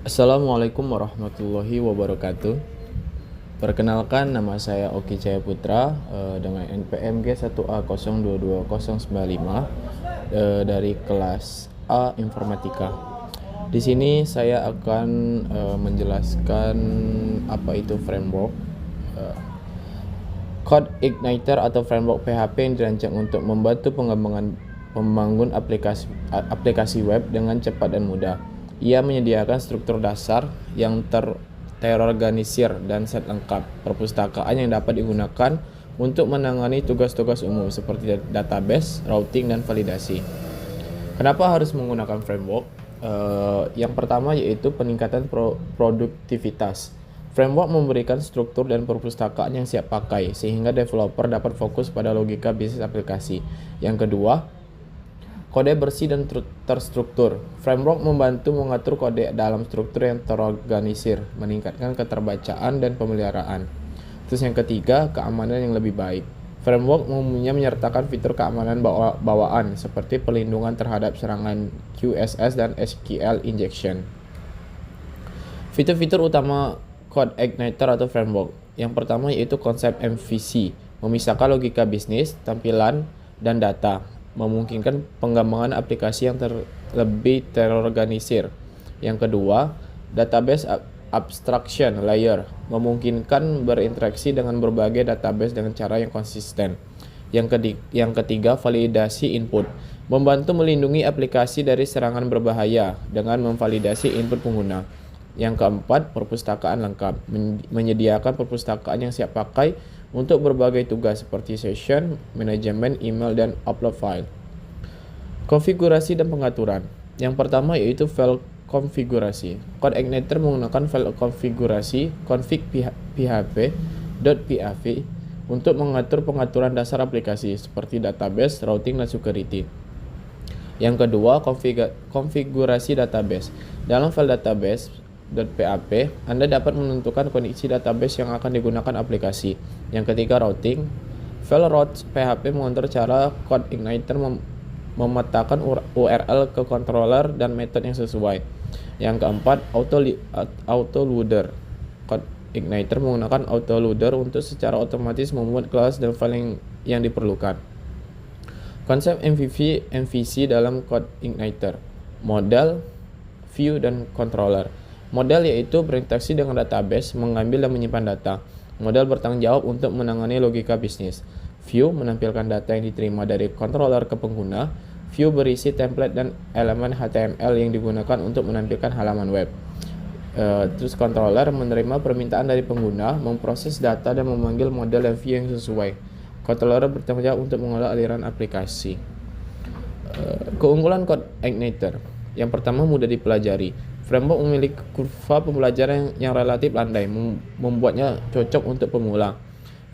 Assalamualaikum warahmatullahi wabarakatuh. Perkenalkan, nama saya Oki Cahaya Putra dengan NPM G1A022095 dari kelas A Informatika. Di sini saya akan menjelaskan apa itu framework. Code Igniter atau framework PHP yang dirancang untuk membantu membangun aplikasi web dengan cepat dan mudah. Ia menyediakan struktur dasar yang terorganisir dan set lengkap perpustakaan yang dapat digunakan untuk menangani tugas-tugas umum seperti database, routing, dan validasi. Kenapa harus menggunakan framework? Yang pertama yaitu peningkatan produktivitas. Framework memberikan struktur dan perpustakaan yang siap pakai, sehingga developer dapat fokus pada logika bisnis aplikasi. Yang kedua, kode bersih dan terstruktur. Framework membantu mengatur kode dalam struktur yang terorganisir, meningkatkan keterbacaan dan pemeliharaan. Terus yang ketiga, keamanan yang lebih baik. Framework umumnya menyertakan fitur keamanan bawaan seperti perlindungan terhadap serangan QSS dan SQL injection. Fitur-fitur utama Code Igniter atau framework. Yang pertama yaitu konsep MVC, memisahkan logika bisnis, tampilan, dan data, memungkinkan pengembangan aplikasi yang lebih terorganisir. Yang kedua, database abstraction layer, memungkinkan berinteraksi dengan berbagai database dengan cara yang konsisten. Yang ketiga, validasi input, membantu melindungi aplikasi dari serangan berbahaya dengan memvalidasi input pengguna. Yang keempat, perpustakaan lengkap, menyediakan perpustakaan yang siap pakai untuk berbagai tugas seperti session, manajemen, email, dan upload file. Konfigurasi dan pengaturan. Yang pertama yaitu file konfigurasi. Code Igniter menggunakan file konfigurasi config.php untuk mengatur pengaturan dasar aplikasi seperti database, routing, dan security. Yang kedua, konfigurasi database. Dalam file database.php, Anda dapat menentukan kondisi database yang akan digunakan aplikasi. Yang ketiga, routing. File routes PHP mengatur cara Code Igniter memetakan URL ke controller dan metode yang sesuai. Yang keempat, autoloader. Code Igniter menggunakan autoloader untuk secara otomatis membuat kelas dan file yang diperlukan. Konsep MVC dalam Code Igniter. Model, view, dan controller. Model yaitu berinteraksi dengan database, mengambil dan menyimpan data. Model bertanggung jawab untuk menangani logika bisnis. View menampilkan data yang diterima dari controller ke pengguna. View berisi template dan elemen HTML yang digunakan untuk menampilkan halaman web. Terus controller menerima permintaan dari pengguna, memproses data dan memanggil model dan view yang sesuai. Controller bertanggung jawab untuk mengolah aliran aplikasi. Keunggulan Code Igniter. Yang pertama, mudah dipelajari. Framework memiliki kurva pembelajaran yang relatif landai, membuatnya cocok untuk pemula.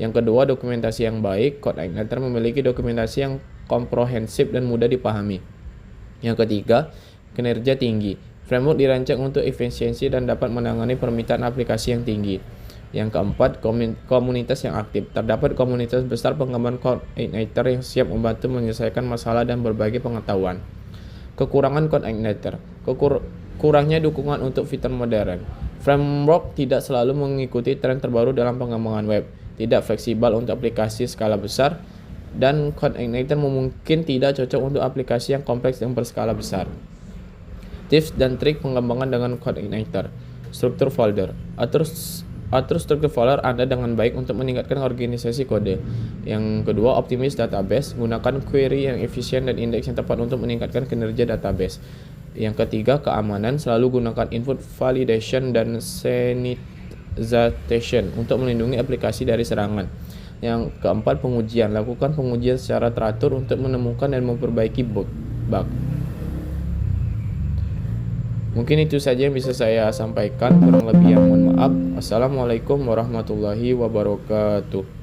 Yang kedua, dokumentasi yang baik. Code Igniter memiliki dokumentasi yang komprehensif dan mudah dipahami. Yang ketiga, kinerja tinggi. Framework dirancang untuk efisiensi dan dapat menangani permintaan aplikasi yang tinggi. Yang keempat, komunitas yang aktif. Terdapat komunitas besar pengembang Code Igniter yang siap membantu menyelesaikan masalah dan berbagi pengetahuan. Kekurangan Code Igniter. Kurangnya dukungan untuk fitur modern. Framework tidak selalu mengikuti tren terbaru dalam pengembangan web, tidak fleksibel untuk aplikasi skala besar, dan Code Igniter mungkin tidak cocok untuk aplikasi yang kompleks dan berskala besar. Tips dan trik pengembangan dengan Code Igniter. Struktur folder. Atur struktur folder Anda dengan baik untuk meningkatkan organisasi kode. Yang kedua, optimis database. Gunakan query yang efisien dan indeks yang tepat untuk meningkatkan kinerja database. Yang ketiga, keamanan. Selalu gunakan input validation dan sanitization untuk melindungi aplikasi dari serangan. Yang keempat, pengujian. Lakukan pengujian secara teratur untuk menemukan dan memperbaiki bug. Mungkin itu saja yang bisa saya sampaikan. Kurang lebih yang mohon maaf. Wassalamualaikum warahmatullahi wabarakatuh.